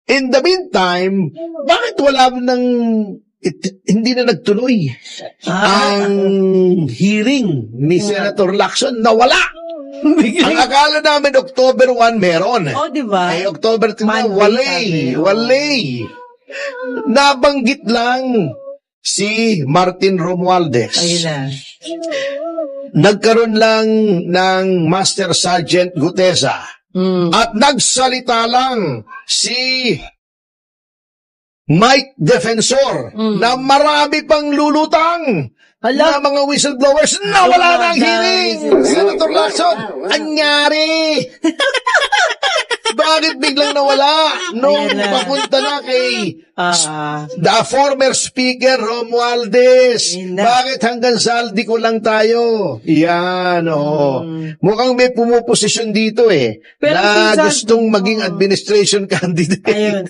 In the meantime, bakit wala nang hindi na nagtuloy ang hearing ni Senator Lacson? Nawala! Ang akala namin October 1 meron. Diba? Ay, October 2 na, walay. Nabanggit lang si Martin Romualdez. Ayun na. Nagkaroon lang ng Master Sergeant Gutesa. At nagsalita lang si Mike Defensor na marami pang lulutang na mga whistleblowers na wala ng hearing. Senator Lacson, anyari? Bakit biglang nawala? Nung papunta na kay the former speaker Romualdez. Bakit hanggang saldi ko lang tayo? Yan, mukhang may pumuposisyon dito Pero na gustong maging administration candidate. Ayun.